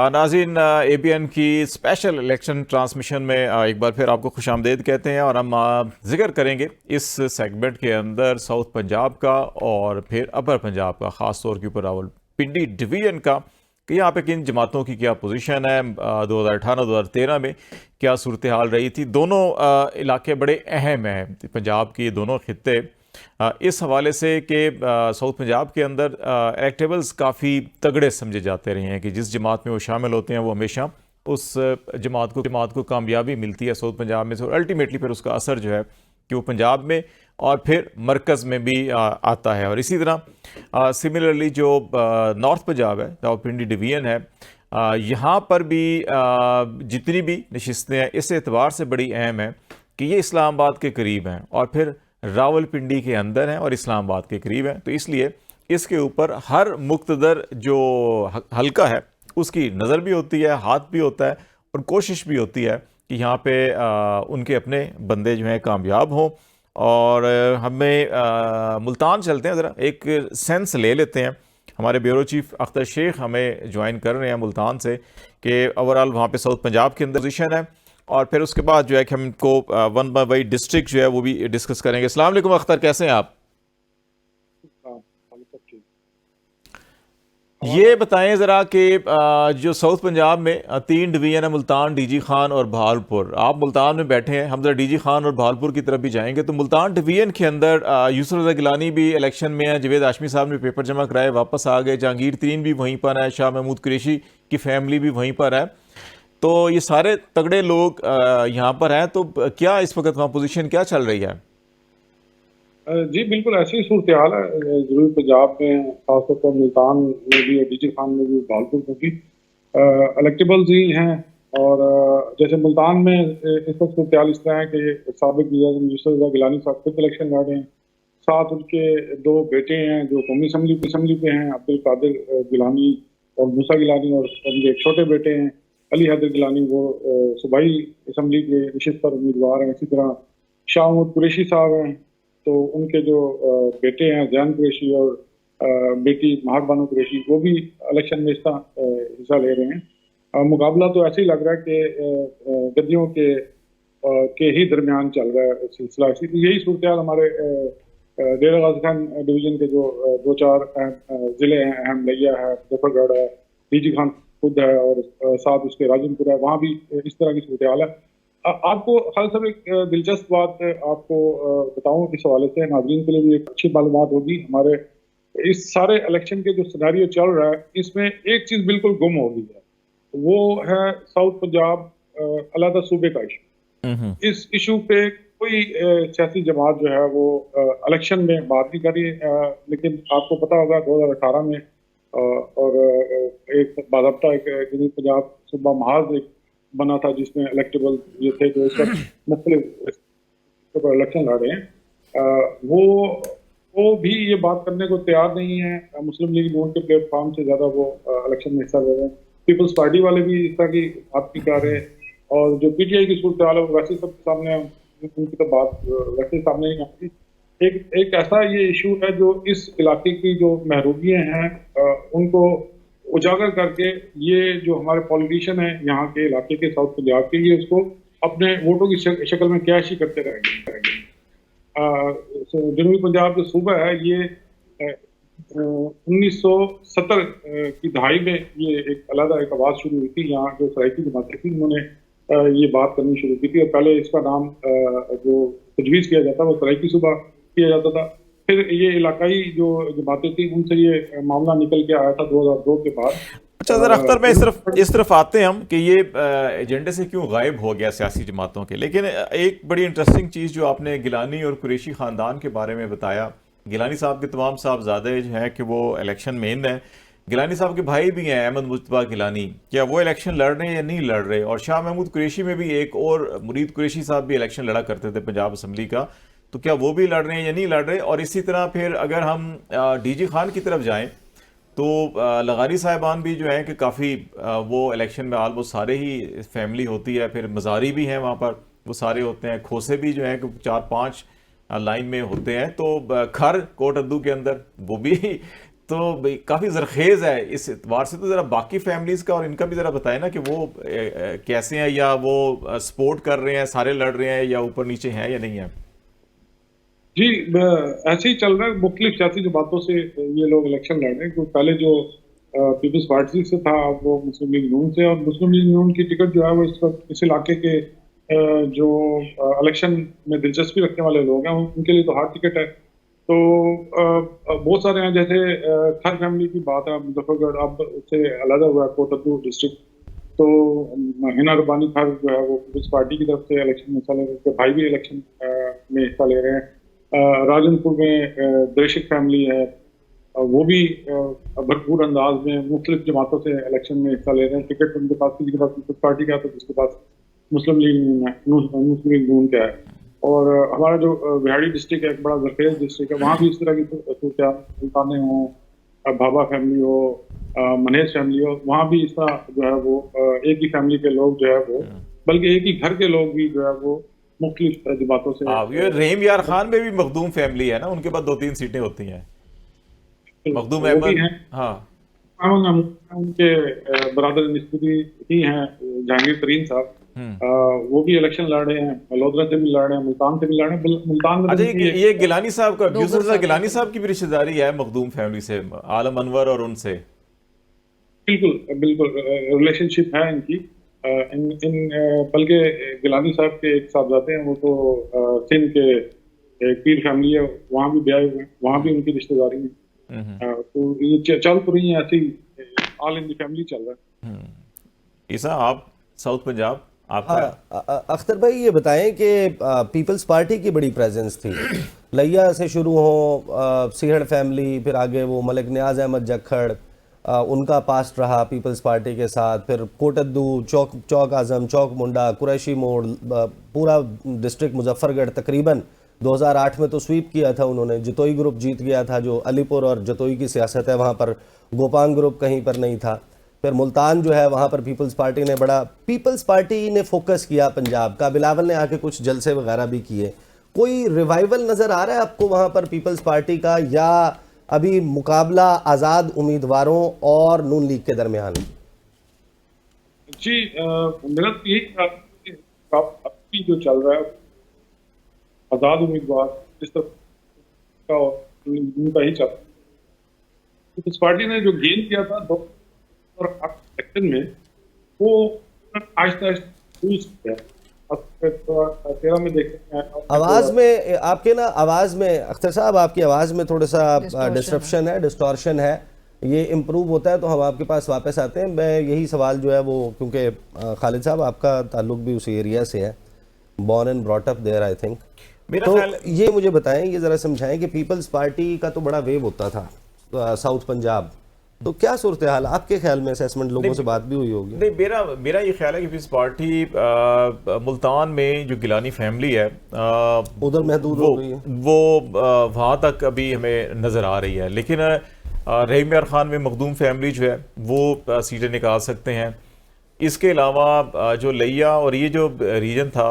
नाज़रीन, ABN की special election transmission में एक बार फिर आपको खुशामदीद कहते हैं और हम जिक्र करेंगे इस सेगमेंट के अंदर साउथ पंजाब का और फिर अपर पंजाब का, ख़ास तौर के ऊपर रावलपिंडी डिवीज़न का कि यहाँ पे किन जमातों की क्या पोजीशन है। 2018-2013 में क्या सूरत हाल रही थी। दोनों इलाके बड़े अहम हैं, पंजाब के दोनों खित्ते, इस हवाले से कि साउथ पंजाब के अंदर इलेक्टेबल्स काफ़ी तगड़े समझे जाते रहे हैं कि जिस जमात में वो शामिल होते हैं वो हमेशा उस जमात को कामयाबी मिलती है साउथ पंजाब में से, और अल्टीमेटली फिर उसका असर जो है कि वो पंजाब में और फिर मरकज़ में भी आता है। और इसी तरह सिमिलरली जो नॉर्थ पंजाब है, रावलपिंडी डिवीज़न है, यहाँ पर भी जितनी भी नशिस्तें हैं इस एतबार से बड़ी अहम है कि ये इस्लामाबाद के करीब हैं और फिर रावलपिंडी के अंदर हैं और इस्लामाबाद के करीब हैं। तो इसलिए इसके ऊपर हर मुक्तदर जो हल्का है उसकी नज़र भी होती है, हाथ भी होता है और कोशिश भी होती है कि यहाँ पे उनके अपने बंदे जो हैं कामयाब हों। और हमें मुल्तान चलते हैं, ज़रा एक सेंस ले लेते हैं। हमारे ब्यूरो चीफ अख्तर शेख हमें ज्वाइन कर रहे हैं मुल्तान से कि ओवरऑल वहाँ पे साउथ पंजाब के अंदर पोजीशन है, और फिर उसके बाद जो है कि हमको वन बाय वन डिस्ट्रिक्ट जो है वो भी डिस्कस करेंगे। अस्सलाम वालेकुम अख्तर, कैसे हैं आप? ये बताएं ज़रा कि जो साउथ पंजाब में 3 डिवीज़न है, मुल्तान, डीजी खान और बहालपुर। आप मुल्तान में बैठे हैं, हम ज़रा डीजी खान और बहालपुर की तरफ भी जाएंगे। तो मुल्तान डिवीज़न के अंदर यूसुफ रज़ा गिलानी भी इलेक्शन में है, जावेद हाशमी साहब ने पेपर जमा कराए, वापस आ गए, जहांगीर तरीन भी वहीं पर है, शाह महमूद कुरैशी की फैमिली भी वहीं पर है। तो ये सारे तगड़े लोग यहाँ पर हैं। तो क्या इस वक्त वहाँ पोजीशन क्या चल रही है? जी बिल्कुल ऐसी ही सूरत हाल है। जरूर पंजाब में खासतौर पर मुल्तान में भी, डीजी खान में भी, बहालपुर में भी इलेक्टेबल्स ही हैं। और जैसे मुल्तान में इस वक्त सूरत हाल इस तरह है कि साबिक यूसुफ रज़ा गिलानी साहब खुद इलेक्शन लड़ रहे हैं, साथ उनके 2 बेटे हैं जो कौमी असम्बली पे हैं, अब्दुल कादिर गिलानी और मूसा गिलानी, और उनके एक छोटे बेटे हैं अली हैदर गिलानी, वो सूबाई असम्बली के नशिस्त पर उम्मीदवार हैं। इसी तरह शाह महमूद कुरैशी साहब हैं, तो उनके जो बेटे हैं जैन कुरैशी और बेटी महार बानो कुरैशी, वो भी इलेक्शन में हिस्सा ले रहे हैं। मुकाबला तो ऐसे ही लग रहा है कि गद्दियों के ही दरमियान चल रहा है सिलसिला। यही सूरत हाल हमारे डेरा गाजी खान डिवीज़न के जो 2-4 ज़िले हैं, अहम लिया है, जफरगढ़ है, डीजी खान खुद है, और साथ उसके राजनपुर है, वहाँ भी इस तरह की सूरत हाल है। आपको खालिद साहब एक दिलचस्प बात आपको बताऊं इस हवाले से, नाज़रीन के लिए भी एक अच्छी मालूमात होगी। हमारे इस सारे इलेक्शन के जो सिनेरियो चल रहा है, इसमें एक चीज़ बिल्कुल गुम हो गई है, वो है साउथ पंजाब अलहदा सूबे का इशू। इस इशू पे कोई सियासी जमात जो है वो इलेक्शन में बात नहीं कर रही। लेकिन आपको पता होगा 2018 में और एक बाज़ाब्ता एक पंजाब सूबा महाज एक बना था जिसमें इलेक्टेबल ये थे जो इस वक्त मुख्तलिफ इलेक्शन लड़ रहे हैं। वो भी ये बात करने को तैयार नहीं है। मुस्लिम लीग नून के प्लेटफॉर्म से ज़्यादा वो इलेक्शन में हिस्सा ले रहे हैं। पीपल्स पार्टी वाले भी इस तरह की बात नहीं कर रहे हैं, और जो PTI की सूरत हाल है वो वैसे सबके सामने, उनकी तो बात वैसे सामने नहीं आती। एक ऐसा ये इशू है जो इस इलाके की जो महरूमियाँ हैं उनको उजागर करके ये जो हमारे पॉलिटिशियन हैं यहाँ के इलाके के, साउथ पंजाब के, ये उसको अपने वोटों की शक्ल में कैश ही करते रहेंगे। जनूबी पंजाब जो सूबा है ये 1970 की दहाई में ये एक अलग एक आवाज़ शुरू हुई थी। यहाँ जो सराइकी जमातें थी उन्होंने ये बात करनी शुरू की थी, और पहले इसका नाम जो तजवीज़ किया जाता वो सराइकी सूबा किया जाता था। फिर ये इलाकाई जो बातें थी उनसे ये मामला निकल के आया था 2002 के बाद। अच्छा, ज़रा अख्तर में इस तरफ आते हैं हम कि ये एजेंडे से क्यों गायब हो गया सियासी जमातों के। लेकिन एक बड़ी इंटरेस्टिंग चीज़ जो आपने गिलानी और कुरैशी ख़ानदान के बारे में बताया, गिलानी साहब के तमाम साहबजादे जो हैं कि वो इलेक्शन में इन हैं, गिलानी साहब के भाई भी हैं अहमद मुश्तबा गिलानी, क्या वो इलेक्शन लड़ रहे हैं या नहीं लड़ रहे? और शाह महमूद कुरैशी में भी एक और मुरीद कुरैशी साहब भी इलेक्शन लड़ा करते थे पंजाब असम्बली का, तो क्या वो भी लड़ रहे हैं या नहीं लड़ रहे? और इसी तरह फिर अगर हम डीजी खान की तरफ जाएं तो लगारी साहिबान भी जो हैं कि काफ़ी वो इलेक्शन में ऑलमोस्ट सारे ही फैमिली होती है, फिर मज़ारी भी हैं वहाँ पर, वो सारे होते हैं, खोसे भी जो हैं कि 4-5 लाइन में होते हैं, तो खर कोट अद्दू के अंदर वो भी तो काफ़ी जरखेज़ है इस एतबार से। तो ज़रा बाकी फैमिलीज़ का और इनका भी ज़रा बताएं ना कि वो कैसे हैं, या वो सपोर्ट कर रहे हैं, सारे लड़ रहे हैं, या ऊपर नीचे हैं या नहीं है। जी, ऐसे ही चल रहा है। मुख्तलिफ सियासी जमातों से ये लोग इलेक्शन लड़ रहे हैं। क्योंकि पहले जो पीपल्स पार्टी से था, अब वो मुस्लिम लीग नून से, और मुस्लिम लीग नून की टिकट जो है वो इस वक्त इस इलाके के जो इलेक्शन में दिलचस्पी रखने वाले लोग हैं उनके लिए तो हार्ड टिकट है। तो बहुत सारे हैं, जैसे खर फैमिली की बात है, मुजफ्फरगढ़ अब उससे अलग हुआ है, कोटद्दू डिस्ट्रिक्ट। तो हिना रब्बानी खर जो है वो पीपल्स पार्टी की तरफ से इलेक्शन में हिस्सा ले रहे हैं, उसके भाई भी इलेक्शन में हिस्सा ले रहे हैं। राजनपुर में दर्शिक फैमिली है, वो भी भरपूर अंदाज में मुख्तलिफ जमातों से इलेक्शन में हिस्सा ले रहे हैं। टिकट उनके पास, किसी के पास पीपल्स पार्टी का है तो किसके पास मुस्लिम लीग नून है, मुस्लिम लीग नून का है। और हमारा जो बिहाड़ी डिस्ट्रिक्ट है, एक बड़ा जरखेज डिस्ट्रिक्ट है, वहाँ भी इस तरह की सुल्ताने हों, भाभा फैमिली हो, मनेज फैमिली हो, वहाँ भी इस तरह जो है वो एक ही फैमिली के लोग जो है वो, बल्कि एक ही घर के लोग भी जो है वो मुख्तलिफ जमातों से। ये रहीम यार खान में भी मखदूम फैमिली है ना, उनके पास 2-3 सीटें होती हैं। मखदूम वो भी अहमद, हैं। हाँ उनके बरादर निस्बती ही हैं जहांगीर तरीन साहब। वो भी इलेक्शन लड़ रहे हैं, मलोदरा से भी लड़ रहे हैं, मुल्तान से भी लड़ रहे हैं। मुल्तान में अच्छा, उनकी ये गिलानी साहब का, यूसुफ रजा साहब गिलानी साहब की भी रिश्तेदारी है मखदूम फैमिली से, आलम अनवर और उनसे। बिल्कुल बिल्कुल रिलेशनशिप है इनकी। बल्कि गिलानी साहब के एक साहबजादे हैं, वो तो सिंध के एक पीर फैमिली है, वहाँ भी ब्याह हुए हैं, वहाँ भी उनकी रिश्तेदारी है। तो ये चल तो रही है ऐसी, ऑल इन दी फैमिली चल रहा है। ईसा, आप साउथ पंजाब, आपका अख्तर भाई ये बताएं कि पीपल्स पार्टी की बड़ी प्रेजेंस थी, लैया से शुरू हो, सिहड़ फैमिली, फिर आगे वो मलिक नियाज अहमद जखड़, उनका पास्ट रहा पीपल्स पार्टी के साथ, फिर कोटद्दू, चौक आज़म, चौक मुंडा, कुरैशी मोड़, पूरा डिस्ट्रिक्ट मुजफ्फरगढ़ तकरीबन 2008 में तो स्वीप किया था उन्होंने। जतोई ग्रुप जीत गया था, जो अलीपुर और जतोई की सियासत है वहाँ पर गोपांग ग्रुप कहीं पर नहीं था। फिर मुल्तान जो है वहाँ पर पीपल्स पार्टी ने फोकस किया पंजाब का, बिलावल ने आके कुछ जलसे वगैरह भी किए। कोई रिवाइवल नज़र आ रहा है आपको वहाँ पर पीपल्स पार्टी का, या अभी मुकाबला आज़ाद उम्मीदवारों और नून लीग के दरमियान? जी, मेरा तो यही ख्याल है कि अभी जो चल रहा है आज़ाद उम्मीदवार इस तरह का उनका ही चल रहा है। पीपल्स पार्टी ने जो गेन किया था 2008 इलेक्शन में, वो आहिस्ता आहिस्ता लूज किया। 13 में देखते हैं आवाज में आपके ना, आवाज में अख्तर साहब आपकी आवाज में थोड़ा सा डिस्टॉर्शन है। ये इम्प्रूव होता है तो हम आपके पास वापस आते हैं। मैं यही सवाल जो है वो, क्योंकि खालिद साहब आपका ताल्लुक भी उसी एरिया से है, born and brought up there I think. तो ये मुझे बताएं, ये ज़रा समझाएं कि पीपल्स पार्टी का तो बड़ा वेव होता था साउथ पंजाब, तो क्या सूरत हाल आपके ख्याल में? असेसमेंट, लोगों से बात भी हुई होगी। नहीं, मेरा ये ख्याल है कि पीपल्स पार्टी मुल्तान में जो गिलानी फैमिली है उधर महदूद हो गई है, वो वहाँ तक अभी हमें नज़र आ रही है। लेकिन रहीम यार खान में मखदूम फैमिली जो है वो सीटें निकाल सकते हैं। इसके अलावा जो लैया और ये जो रीजन था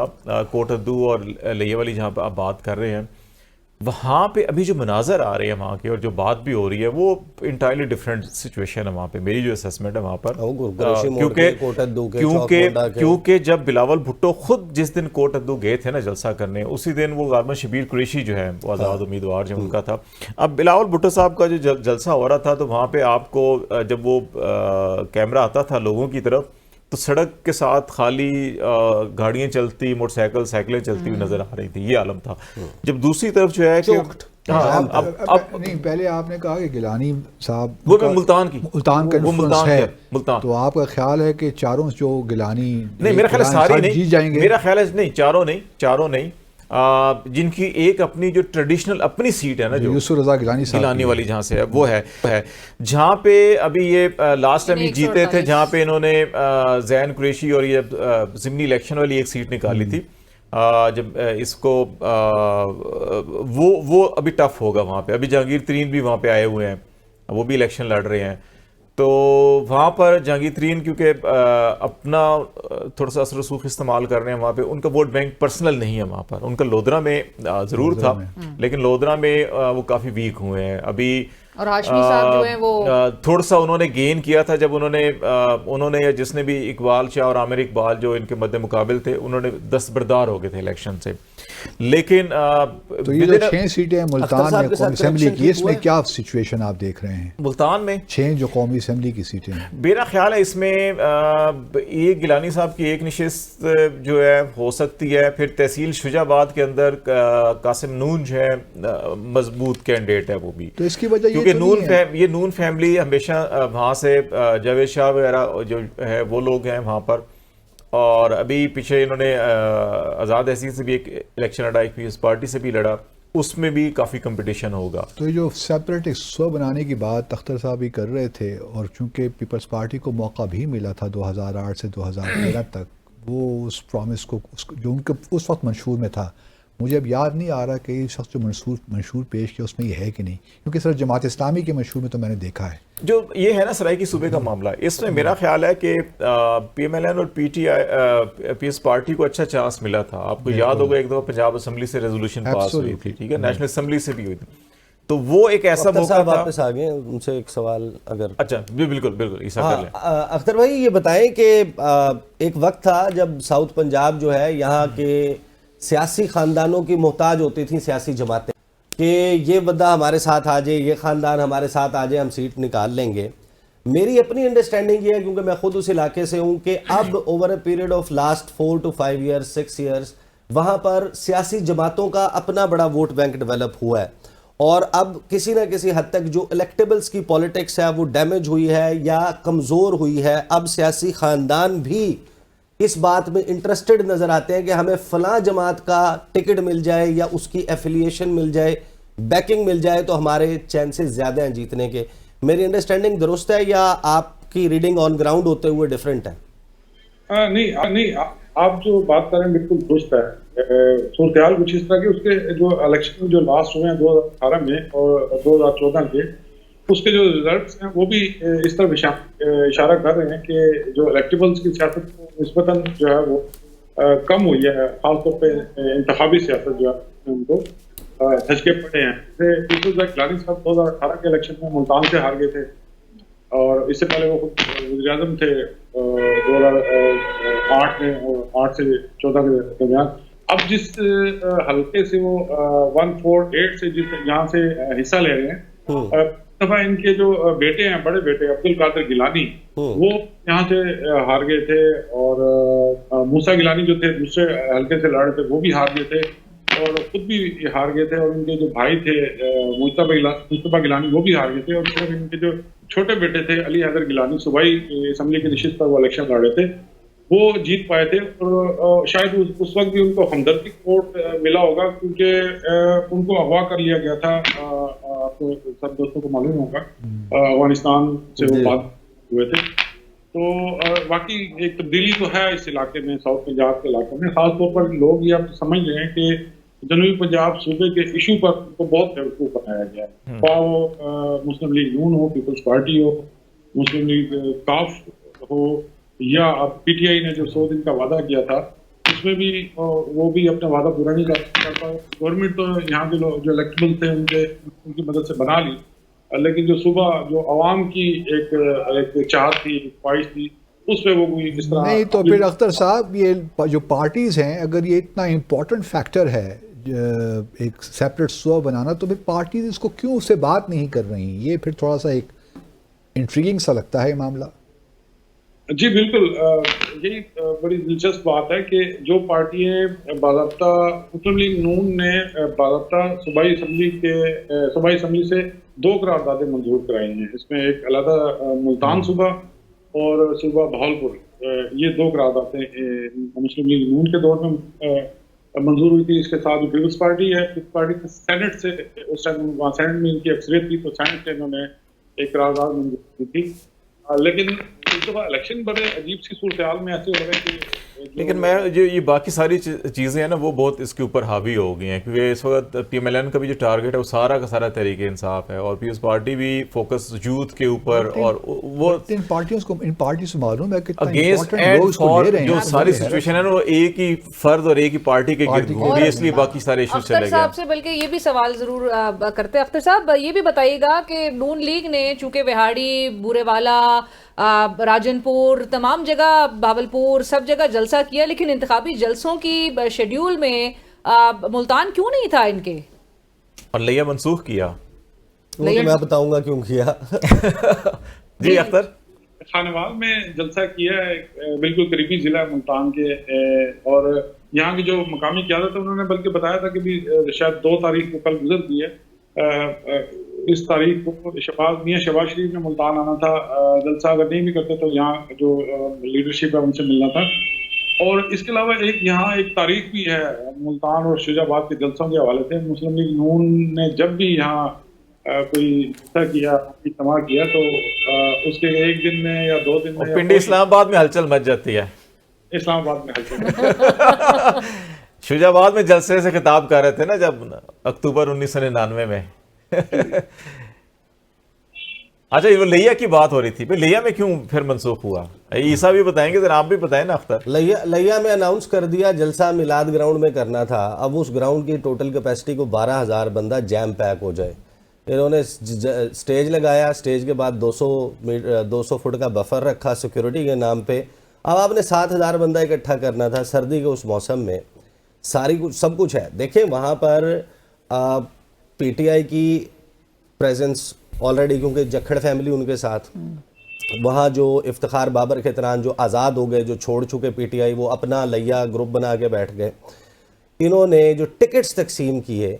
कोटद्दू और लैया वाली, जहाँ पर आप बात कर रहे हैं, वहाँ पे अभी जो मनाजर आ रहे हैं वहाँ के और जो बात भी हो रही है, वो इंटायरली डिफरेंट सिचुएशन है वहाँ पे। मेरी जो असेसमेंट है वहाँ पर, क्योंकि जब बिलावल भुट्टो खुद जिस दिन कोटद्दू गए थे ना जलसा करने, उसी दिन वो गारमन शबीर कुरैशी जो है वो आज़ाद उम्मीदवार जो उनका था। अब बिलावल भुट्टो साहब का जो जलसा हो रहा था, तो वहाँ पे आपको जब वो कैमरा आता था लोगों की तरफ, तो सड़क के साथ खाली गाड़ियां चलती, मोटरसाइकिल, साइकिलें चलती हुई नजर आ रही थी। ये आलम था। जब दूसरी तरफ जो है कि नहीं, पहले आपने कहा कि गिलानी साहब वो मुल्तान का इन्फ्लुएंस है, मुल्तान, तो आपका ख्याल है कि चारों जो गिलानी, नहीं मेरा ख्याल है सारे नहीं जीत जाएंगे? मेरा ख्याल है नहीं, चारों नहीं, जिनकी एक अपनी जो ट्रेडिशनल अपनी सीट है ना, जो यूसुफ रजा गिलानी वाली जहाँ से है, वो है जहाँ पे अभी ये लास्ट टाइम जीते थे, जहाँ पे इन्होंने जैन कुरैशी और ये ज़िमनी इलेक्शन वाली एक सीट निकाली थी। जब इसको वो अभी टफ होगा वहाँ पे। अभी जहांगीर तरीन भी वहाँ पे आए हुए हैं, वो भी इलेक्शन लड़ रहे हैं। तो वहाँ पर जहांगीर तरीन क्योंकि अपना थोड़ा सा असर रसूख इस्तेमाल कर रहे हैं वहाँ पे, उनका वोट बैंक पर्सनल नहीं है वहाँ पर। उनका लोधरा में ज़रूर था, लेकिन लोधरा में वो काफ़ी वीक हुए हैं। अभी और हाशमी साहब जो हैं वो थोड़ा सा उन्होंने गेन किया था जब उन्होंने जिसने भी इकबाल शाह और आमिर इकबाल जो इनके मद्दे मुकाबिल थे, उन्होंने दस्तबरदार हो गए थे इलेक्शन से। लेकिन तो ये जो 6 सीटें हैं मुल्तान में कौमी असेंबली की, इसमें क्या सिचुएशन आप देख रहे हैं? मुल्तान में 6 जो कौमी असेंबली की सीटें हैं, मेरा ख्याल है इसमें एक गिलानी साहब की एक नशिस्त जो है हो सकती है, फिर तहसील शुजाबाद के अंदर कासिम नून जो है मजबूत कैंडिडेट है वो भी। तो इसकी वजह क्योंकि ये नून फैमिली हमेशा वहाँ से जावेद शाह वगैरह जो है वो लोग हैं वहाँ पर, और अभी पीछे इन्होंने आज़ाद हैसियत से भी एक इलेक्शन लड़ा, एक पीपल्स पार्टी से भी लड़ा, उसमें भी काफ़ी कंपटीशन होगा। तो ये जो सेपरेट एक स्व बनाने की बात अख्तर साहब भी कर रहे थे, और चूंकि पीपल्स पार्टी को मौका भी मिला था 2008 से 2013 तक, वो उस प्रॉमिस को जो उनके उस वक्त मंशूर में था, मुझे अब याद नहीं आ रहा कि ये शख्स जो मंशूर पेश किया उसमें ये है कि नहीं, क्योंकि सिर्फ जमात इस्लामी के मंशूर में तो मैंने देखा है। जो ये है ना सराइकी सूबे का मामला, इसमें मेरा ख्याल है कि PMLN और पीएस पार्टी को अच्छा चांस मिला था। आपको याद होगा एक दफा पंजाब असेंबली से रेजोल्यूशन पास हुई थी, ठीक है, नेशनल असेंबली से भी हुई थी, तो वो एक ऐसा मौका था। वापस आ गए, उनसे एक सवाल अगर अच्छा बिल्कुल ईसा कर लें। अख्तर भाई ये बताएं कि एक वक्त था जब साउथ पंजाब जो है यहाँ के सियासी खानदानों की मोहताज होती थी सियासी जमातें कि ये बंदा हमारे साथ आ जाए, ये खानदान हमारे साथ आ जाए, हम सीट निकाल लेंगे। मेरी अपनी अंडरस्टैंडिंग ये है, क्योंकि मैं खुद उस इलाके से हूँ, कि अब over a period of last 4 to 5 years 6 years वहाँ पर सियासी जमातों का अपना बड़ा वोट बैंक डेवलप हुआ है, और अब किसी ना किसी हद तक जो इलेक्टेबल्स की पॉलिटिक्स है वो डैमेज हुई है या कमज़ोर हुई है। अब सियासी ख़ानदान भी इस बात में इंटरेस्टेड नजर आते हैं कि हमें फलां जमात का टिकट मिल जाए या उसकी एफिलिएशन मिल जाए, बैकिंग मिल जाए, तो हमारे चांसेस ज्यादा हैं जीतने के। मेरी अंडरस्टैंडिंग दुरुस्त है या आपकी रीडिंग ऑन ग्राउंड होते हुए डिफरेंट है? नहीं, आप जो बात कर रहे हैं बिल्कुल दुरुस्त है। सूरत हाल कुछ इस तरह की, उसके जो इलेक्शन जो लास्ट हुए हैं 2018 में और 2014 के, उसके जो रिजल्ट्स हैं वो भी इस तरफ इशारा कर रहे हैं कि जो इलेक्टेबल्स की सियासत निस्बतन जो है वो कम हुई है, खासतौर पे इंतखाबी सियासत जो है उनको धचके पड़े हैं। पीपल्स लाइक गिलानी साहब 2018 के इलेक्शन में मुल्तान से हार गए थे, और इससे पहले वो खुद वज़ीर-ए-आज़म थे 2008 में, और 8 से 14 के दरमियान। अब जिस हल्के से वो 148 से जिस यहाँ से हिस्सा ले रहे हैं, दफा इनके जो बेटे हैं, बड़े बेटे अब्दुल कादिर गिलानी, वो यहाँ से हार गए थे, और मूसा गिलानी जो थे दूसरे हल्के से लड़ रहे थे वो भी हार गए थे, और खुद भी हार गए थे, और उनके जो भाई थे मुस्तफा गिलानी वो भी हार गए थे, और सिर्फ इनके जो छोटे बेटे थे अली हैदर गिलानी सूबाई असेंबली की नशिस्त पर वो इलेक्शन लड़ रहे थे, वो जीत पाए थे। और शायद उस वक्त भी उनको हमदर्दी वोट मिला होगा, क्योंकि उनको अगवा कर लिया गया था। आपको सब दोस्तों को मालूम होगा अफगानिस्तान से वो बात हुए थे। तो बाकी एक तब्दीली तो है इस इलाके में, साउथ पंजाब के इलाके में। खासतौर पर लोग ये आप समझ रहे हैं कि जनूबी पंजाब सूबे के इशू पर तो बहुत बेवकूफ़ बनाया गया है। वो मुस्लिम लीग नून हो, पीपल्स पार्टी हो, मुस्लिम लीग काफ हो, या PTI ने जो 100 दिन का वादा किया था उसमें भी वो भी अपना वादा पूरा नहीं कर पाए। गवर्नमेंट तो यहाँ के लोग जो इलेक्टेबल थे उनकी मदद से बना ली, लेकिन जो सुबह जो आवाम की एक चाहत थी, एक ख्वाहिश थी, उस पर वो कोई इस तरह नहीं। तो फिर अख्तर साहब, ये जो पार्टीज हैं, अगर ये इतना इम्पोर्टेंट फैक्टर है एक सेपरेट स्व बनाना, तो फिर पार्टीज इसको क्यों उससे बात नहीं कर रही? ये फिर थोड़ा सा एक इंट्रीगिंग सा लगता है मामला। जी बिल्कुल, यही बड़ी दिलचस्प बात है कि जो पार्टियां बाज़ाब्ता मुस्लिम लीग नून ने बाज़ाब्ता सूबाई असेंबली से 2 करारदादें मंजूर कराई हैं। इसमें एक अलहदा मुल्तान सूबा और सूबा बहावलपुर, ये 2 करारदादें मुस्लिम लीग नून के दौर में मंजूर हुई थी। इसके साथ पीपल्स पार्टी है, पीपल्स पार्टी के सेनेट से उस टाइम वहाँ सेनेट में इनकी अक्सरियत थी, तो सेनेट से इन्होंने एक करारदाद मंजूर की थी। लेकिन इस दफा इलेक्शन बड़े अजीब सी सूरत हाल में ऐसे हो रहे हैं कि लेकिन मैं जो ये बाकी सारी चीज़ें हैं ना वो बहुत इसके ऊपर हावी हो गई हैं, क्योंकि इस वक्त PMLN का भी जो टारगेट है वो सारा का सारा तहरीक इंसाफ है, और पीपल्स पार्टी भी फोकस यूथ के ऊपर, और वो इन पार्टियों से मालूम है कितना अगेंस्ट important एंड role उसको फॉर ले रहे हैं। जो सारी सिचुएशन है ना वो एक ही फर्द और एक ही पार्टी के गिर्द घूम रही है, इसलिए बाकी सारे इश्यूज अख्तर चले साहब गए। से बल्कि ये भी सवाल जरूर करते हैं। अख्तर साहब, ये भी बताइएगा कि नून लीग ने चूंकि विहाड़ी, बूरेवाला, राजनपुर, तमाम जगह, भावलपुर, सब जगह जलसा किया, लेकिन इंतखाबी जलसों की शेड्यूल में मुल्तान क्यों नहीं था इनके? और लिया मनसूख किया। वो तो मैं बताऊंगा क्यों किया। जी अख्तर। खानेवाल में जलसा किया है, बिल्कुल करीबी जिला है मुल्तान के, और यहाँ की जो मकामी क़यादत है उन्होंने बल्कि बताया था कि भी शायद 2 तारीख को कल गुजर गई है, इस तारीख को मियां शहबाज शरीफ ने मुल्तान आना था, जलसा अगर नहीं भी करते तो यहाँ जो लीडरशिप है उनसे मिलना था। और इसके अलावा यहाँ एक तारीख भी है मुल्तान और शुजाबाद के जलसों के हवाले से। मुस्लिम लीग नून ने जब भी यहाँ कोई जलसा किया, इज्तिमा किया, तो उसके 1 दिन में या 2 दिन में पिंडी इस्लामाबाद में हलचल मच जाती है। इस्लामाबाद में हलचल शुजाबाद में जलसे से खिताब कर रहे थे ना जब अक्टूबर 1999 में। अच्छा, ये वो लिया की बात हो रही थी, लिया में क्यों फिर मनसूख हुआ? ईसा भी बताएंगे, जरा आप भी बताएं ना अख्तर। लिया में अनाउंस कर दिया जलसा मिलाद ग्राउंड में करना था। अब उस ग्राउंड की टोटल कैपेसिटी को 12,000 बंदा जैम पैक हो जाए। इन्होंने स्टेज लगाया, स्टेज के बाद 200 फुट का बफर रखा सिक्योरिटी के नाम पे। अब आपने 7,000 बंदा इकट्ठा करना था सर्दी के उस मौसम में, सब कुछ है। देखें वहाँ पर PTI की प्रेजेंस ऑलरेडी, क्योंकि जखड़ फैमिली उनके साथ, वहाँ जो इफ्तिखार बाबर खेतरान जो आज़ाद हो गए, जो छोड़ चुके PTI, वो अपना लिया ग्रुप बना के बैठ गए। इन्होंने जो टिकट्स तकसीम किए,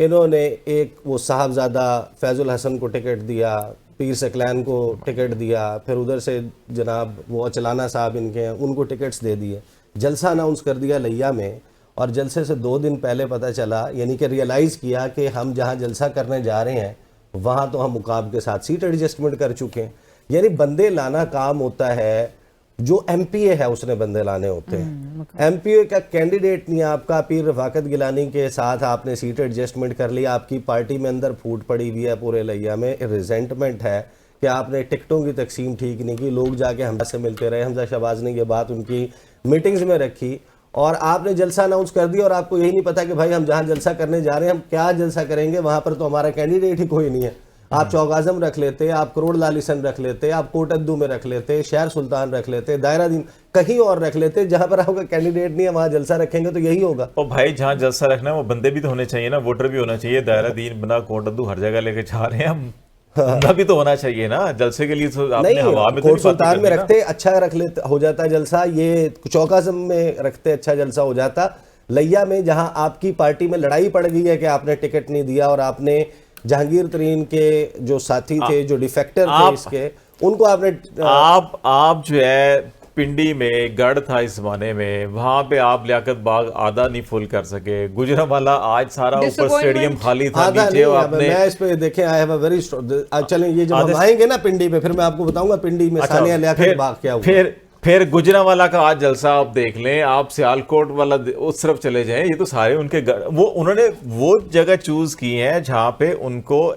इन्होंने एक वो साहबजादा फैजुल हसन को टिकट दिया, पीर सकलैन को टिकट दिया, फिर उधर से जनाब वो अचलाना साहब इनके हैं, उनको टिकट्स दे दिए। जलसा अनाउंस कर दिया लिया में, और जलसे से 2 दिन पहले पता चला, यानी कि रियलाइज़ किया कि हम जहाँ जलसा करने जा रहे हैं वहाँ तो हम मुकाम के साथ सीट एडजस्टमेंट कर चुके हैं। यानी बंदे लाना काम होता है, जो MPA है उसने बंदे लाने होते हैं। MPA का कैंडिडेट नहीं है आपका। पीर रफाकत गिलानी के साथ आपने सीट एडजस्टमेंट कर लिया, आपकी पार्टी में अंदर फूट पड़ी हुई है, पूरे लिया में रिजेंटमेंट है कि आपने टिकटों की तकसीम ठीक नहीं की, लोग जाके हमजा से मिलते रहे। हमजा शहबाज ने ये बात उनकी मीटिंग्स में रखी, और आपने जलसा अनाउंस कर दिया, और आपको यही नहीं पता कि भाई हम जहाँ जलसा करने जा रहे हैं, हम क्या जलसा करेंगे, वहाँ पर तो हमारा कैंडिडेट ही कोई नहीं है। आप चौक आजम रख लेते, आप करोड़ लालिसन रख लेते, आप कोटद्दू में रख लेते, शहर सुल्तान रख लेते, दायरा दिन कहीं और रख लेते, जहाँ पर आपका कैंडिडेट नहीं है वहाँ जलसा रखेंगे तो यही होगा। और भाई जहाँ जलसा रखना है वो बंदे भी तो होने चाहिए ना, वोटर भी होना चाहिए। दायरा दीन बना कोटद्दू हर जगह लेके जा रहे हैं हम, बंदा भी तो होना चाहिए ना जलसे के लिए। तो आपने हवा में कोट सुल्तान में रखते अच्छा रख लेते हो जाता जलसा, ये चौक आजम में रखते अच्छा जलसा हो जाता। लिया में जहाँ आपकी पार्टी में लड़ाई पड़ गई है कि आपने टिकट नहीं दिया, और आपने जहांगीर तरीन के जो साथी थे, जो डिफेक्टर थे इसके, उनको आपने आप जो है पिंडी में गढ़ था इस जमाने में, वहां पे आप लियाकत बाग आधा नहीं फुल कर सके। गुजरांवाला आज सारा ऊपर स्टेडियम खाली था, नीचे आपने। मैं इस पे देखें, आई हैव अ वेरी चलें, ये जब हम आएंगे ना पिंडी में, फिर मैं आपको बताऊंगा पिंडी में सानिया लियाकत बाग क्या हुआ। फिर गुजरांवाला का आज जलसा आप देख लें, आप सियालकोट वाला उस तरफ चले जाएं, ये तो सारे उनके उन्होंने वो जगह चूज की है जहां पे उनको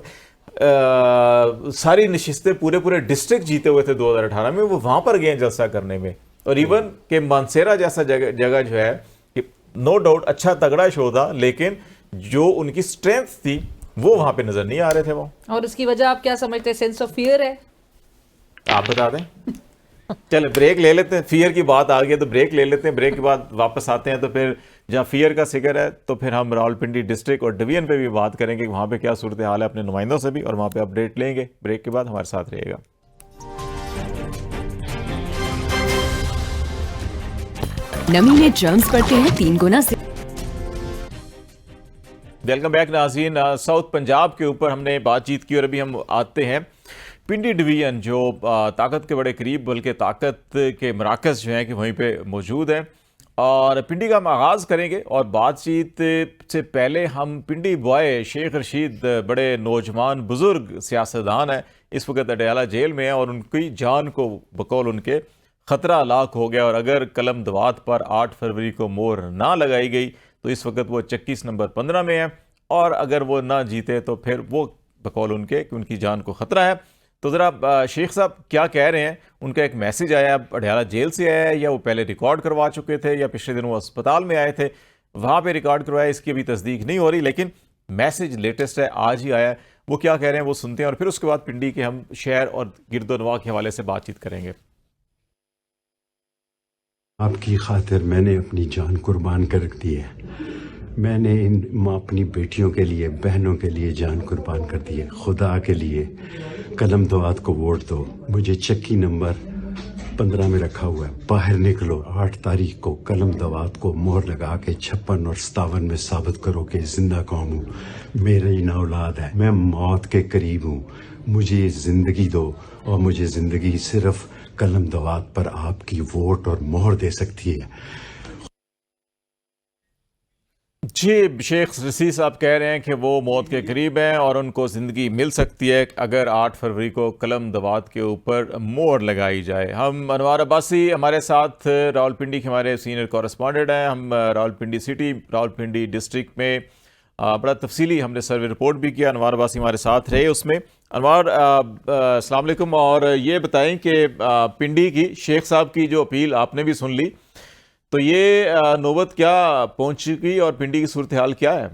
सारी नशिस्तें पूरे डिस्ट्रिक्ट जीते हुए थे 2018 में, वो वहां पर गए जलसा करने में। और इवन के मानसेरा जैसा जगह जो है, नो डाउट अच्छा तगड़ा शो था, लेकिन जो उनकी स्ट्रेंथ थी वो वहां पे नजर नहीं आ रहे थे वो। और इसकी वजह आप क्या समझते हैं? सेंस ऑफ फियर है? आप बता दें। चले ब्रेक ले लेते हैं, फियर की बात आ गई तो ब्रेक ले लेते हैं, ब्रेक के बाद वापस आते हैं। तो फिर जहाँ फियर का जिक्र है तो फिर हम रावलपिंडी डिस्ट्रिक्ट और डिवीजन पे भी बात करेंगे, वहाँ पे क्या सूरत हाल है अपने नुमाइंदों से भी, और वहाँ पे अपडेट लेंगे। ब्रेक के बाद हमारे साथ रहेगा। नमीने ड्रम्स पड़ते हैं 3 गुना से। वेलकम बैक नाज़रीन। साउथ पंजाब के ऊपर हमने बातचीत की, और अभी हम आते हैं पिंडी डिवीजन, जो ताकत के बड़े करीब, बल्कि ताकत के मराकज़ जो हैं कि वहीं पे मौजूद हैं। और पिंडी का हम आगाज़ करेंगे, और बातचीत से पहले हम पिंडी बॉय शेख रशीद, बड़े नौजवान बुज़ुर्ग सियासतदान हैं, इस वक्त अडयाला जेल में हैं, और उनकी जान को बकौल उनके ख़तरा लाक हो गया और अगर कलम दवात पर 8 फरवरी को मोहर ना लगाई गई तो इस वक्त वो 21 नंबर 15 में है, और अगर वो ना जीते तो फिर वो बकौल उनके कि उनकी जान को ख़तरा है। तो ज़रा शेख साहब क्या कह रहे हैं? उनका एक मैसेज आया, अडयाला जेल से आया है, या वो पहले रिकॉर्ड करवा चुके थे, या पिछले दिनों वो अस्पताल में आए थे वहाँ पे रिकॉर्ड करवाया, इसकी अभी तस्दीक नहीं हो रही, लेकिन मैसेज लेटेस्ट है, आज ही आया है। वो क्या कह रहे हैं वो सुनते हैं और फिर उसके बाद पिंडी के हम शहर और गिरदोनवा के हवाले से बातचीत करेंगे। आपकी खातिर मैंने अपनी जान कुर्बान कर दी है। मैंने अपनी बेटियों के लिए, बहनों के लिए जान कुर्बान कर दी है। खुदा के लिए कलम दवात को वोट दो। मुझे चक्की नंबर 15 में रखा हुआ है। बाहर निकलो, 8 तारीख को कलम दवात को मोहर लगा के 56 और 57 में साबित करो कि जिंदा कौम हूँ, मेरी ना औलाद है, मैं मौत के करीब हूँ। मुझे ज़िंदगी दो, और मुझे ज़िंदगी सिर्फ कलम दवात पर आपकी वोट और मोहर दे सकती है। जी, शेख रशीद साहब कह रहे हैं कि वो मौत के करीब हैं और उनको ज़िंदगी मिल सकती है अगर 8 फरवरी को कलम दवात के ऊपर मोहर लगाई जाए। हम अनवार अब्बासी हमारे साथ रावलपिंडी के हमारे सीनियर कॉरेस्पॉन्डेंट हैं। हम रावलपिंडी सिटी, रावलपिंडी डिस्ट्रिक्ट में बड़ा तफसीली हमने सर्वे रिपोर्ट भी किया। अनवार अब्बासी हमारे साथ रहे उसमें। अनवार, अस्सलाम वालेकुम। और ये बताएं कि पिंडी की शेख साहब की जो अपील आपने भी सुन ली, तो ये नौबत क्या पहुंच चुकी और पिंडी की सूरत हाल क्या है?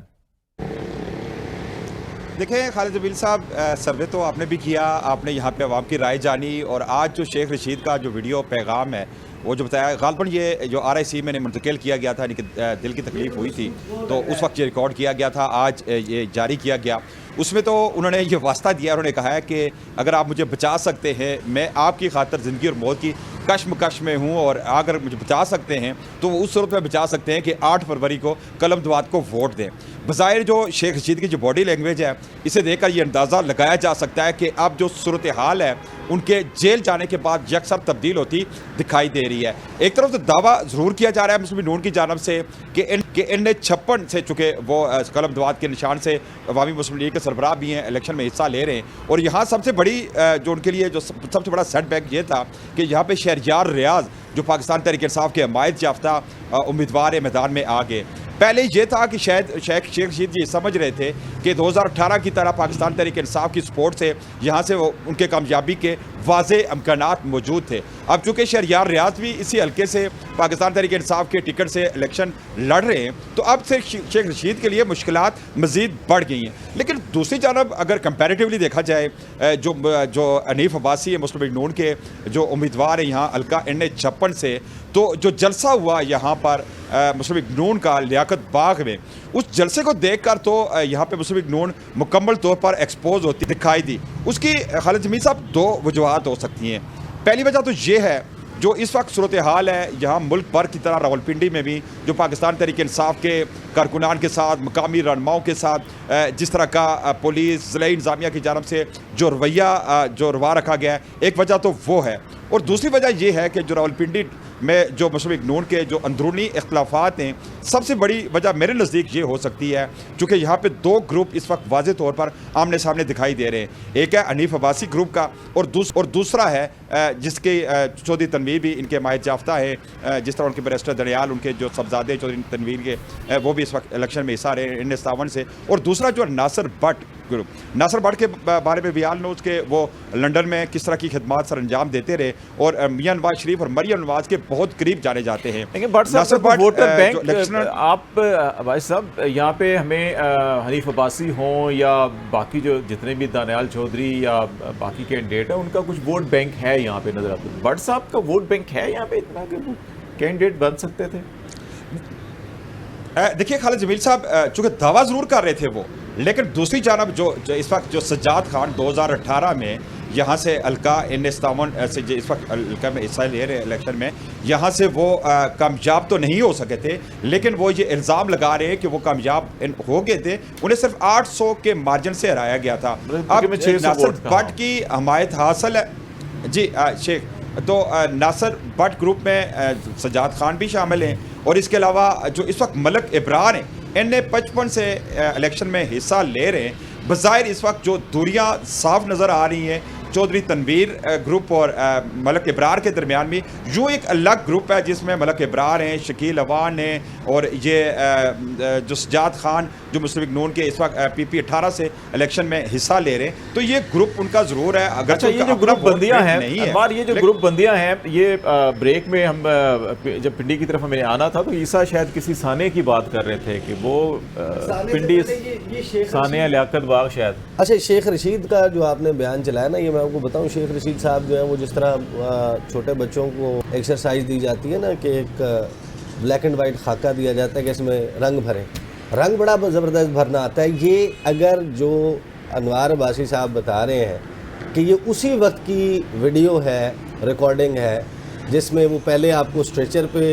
देखें खालिद जमील साहब, सर्वे तो आपने भी किया, आपने यहाँ पे अवाम की राय जानी, और आज जो शेख रशीद का जो वीडियो पैगाम है वो जो बताया, गालबन ये जो RIC में मुंतकिल किया गया था, यानी कि दिल की तकलीफ़ हुई थी तो उस वक्त ये रिकॉर्ड किया गया था, आज ये जारी किया गया। उसमें तो उन्होंने ये वास्ता दिया, उन्होंने कहा है कि अगर आप मुझे बचा सकते हैं, मैं आपकी खातिर ज़िंदगी और मौत की कश्मकश में हूँ, और अगर मुझे बचा सकते हैं तो उस सूरत में बचा सकते हैं कि 8 फरवरी को कलम दवात को वोट दें। बज़ाहिर जो शेख रशीद की जो बॉडी लैंग्वेज है, इसे देखकर ये अंदाज़ा लगाया जा सकता है कि अब जो सूरत हाल है उनके जेल जाने के बाद यकसर तब्दील होती दिखाई दे रही है। एक तरफ तो दावा ज़रूर किया जा रहा है मुस्लिम लीग नून की जानब से कि इनने 56 से चुके वो कलम दवात के निशान से अवामी मुस्लिम लीग के सरबराह भी हैं, इलेक्शन में हिस्सा ले रहे हैं। और यहाँ सबसे बड़ी जो उनके लिए जो सबसे बड़ा सेटबैक ये था कि यहाँ पे शहरयार रियाज जो पाकिस्तान तहरीक इंसाफ के हमायत याफ्ता उम्मीदवार मैदान में आ गए। पहले ये था कि शायद शेख रशीद जी समझ रहे थे कि 2018 की तरह पाकिस्तान तहरीक इंसाफ की सपोर्ट से यहाँ से वो उनके कामयाबी के वाज़े इम्कानात मौजूद थे। अब चूँकि शहरयार रियाज भी इसी हल्के से पाकिस्तान तहरीक इंसाफ के टिकट से इलेक्शन लड़ रहे हैं, तो अब से शेख रशीद के लिए मुश्किलात मज़ीद बढ़ गई हैं। लेकिन दूसरी जानब अगर कंपैरेटिवली देखा जाए, जो हनीफ अब्बासी है मुस्लिम लीग नून के जो उम्मीदवार हैं यहाँ हल्का NH 56 से, तो जो जलसा हुआ यहाँ पर मुस्लिम लीग नून का लियाकत बाग में, उस जलसे को देखकर तो यहाँ पे मुस्लिम लीग नून मुकम्मल तौर पर एक्सपोज होती दिखाई दी। उसकी खालिद जमील साहब 2 वजूहात हो सकती हैं। पहली वजह तो ये है जो इस वक्त सूरत हाल है यहाँ मुल्क भर की तरह रावलपिंडी में भी जो पाकिस्तान तहरीक इंसाफ के कारकुनान के साथ, मकामी रहनुमाओं के साथ जिस तरह का पुलिस ज़िला इंतज़ामिया की जानब से जो रवैया जो रवा रखा गया है, एक वजह तो वो है। और दूसरी वजह ये है कि जो रावलपिंडी में जो मुस्लिम लीग नून के जो अंदरूनी इख्तलाफात हैं, सबसे बड़ी वजह मेरे नज़दीक ये हो सकती है चूँकि यहाँ पे 2 ग्रुप इस वक्त वाज़े तौर पर आमने सामने दिखाई दे रहे हैं। एक है हनीफ अब्बासी ग्रुप का, और दूसरा है जिसके चौधरी तनवीर भी इनके हमायत याफ्ता है, जिस तरह उनके बैरिस्टर दनियाल, उनके जो सबजादे चौधरी तनवीर के वो भी इस वक्त इलेक्शन में हिस्सा रहे हैं NH 57 से। और दूसरा जो नासिर भट्ट ग्रुप, नासिर भट्ट के बारे में बयान नोज के वो लंदन में किस तरह की खिदमात सर अंजाम देते रहे और मियां नवाज शरीफ और मरियम नवाज के बहुत करीब जाने जाते हैं। लेकिन भट्ट साहब, वोटर बैंक आप भाई साहब यहाँ पे हमें हनीफ अब्बासी हों या बाकी जो जितने भी दानियाल चौधरी या बाकी कैंडिडेट हैं, उनका कुछ वोट बैंक है यहाँ पे नजर आता है। भट्ट साहब का वोट बैंक है यहाँ पे इतना कि वो कैंडिडेट बन सकते थे? देखिए खालिद जमील साहब, चूँकि दावा ज़रूर कर रहे थे वो, लेकिन दूसरी जानब जो इस वक्त जो सज्जाद खान 2018 में यहाँ से हल्का NH 57 से इस वक्त हल्का में हिस्सा ले रहे इलेक्शन में, यहाँ से वो कामयाब तो नहीं हो सके थे, लेकिन वो ये इल्ज़ाम लगा रहे हैं कि वो कामयाब हो गए थे। उन्हें सिर्फ 800 के मार्जिन से हराया गया था। अब नासिर भट्ट की हमायत हासिल है जी शेख, तो नासिर भट्ट ग्रुप में सज्जाद खान भी शामिल हैं, और इसके अलावा जो इस वक्त मलक इब्रार हैं NH 55 से इलेक्शन में हिस्सा ले रहे हैं। बज़ाहिर इस वक्त जो दूरियां साफ नज़र आ रही हैं चौधरी तनवीर ग्रुप और मलक इब्रार के दरमियान में यूँ एक अलग ग्रुप है जिसमें मलक इब्रार हैं, शकील अवान हैं और ये जो सजाद खान जो मुस्लिम लीग नून के इस वक्त PP 18 से इलेक्शन में हिस्सा ले रहे हैं, तो ये ग्रुप उनका ज़रूर है। अगर अच्छा, ये जो ग्रुप बंदियां हैं अखबार, ये जो ग्रुप बंदियां हैं, ये ब्रेक में हम जब पिंडी की तरफ मैंने आना था तो ईसा शायद किसी साने की बात कर रहे थे कि वो पिंडी सानिया लियाकत बाग शायद। अच्छा, शेख रशीद का जो आपने बयान चलाया ना, ये मैं आपको बताऊं, शेख रशीद साहब जो है वो जिस तरह छोटे बच्चों को एक्सरसाइज दी जाती है ना कि एक ब्लैक एंड वाइट खाका दिया जाता है कि इसमें रंग भरें, रंग बड़ा ज़बरदस्त भरना आता है। ये अगर जो अनवार अब्बासी साहब बता रहे हैं कि ये उसी वक्त की वीडियो है, रिकॉर्डिंग है, जिसमें वो पहले आपको स्ट्रेचर पे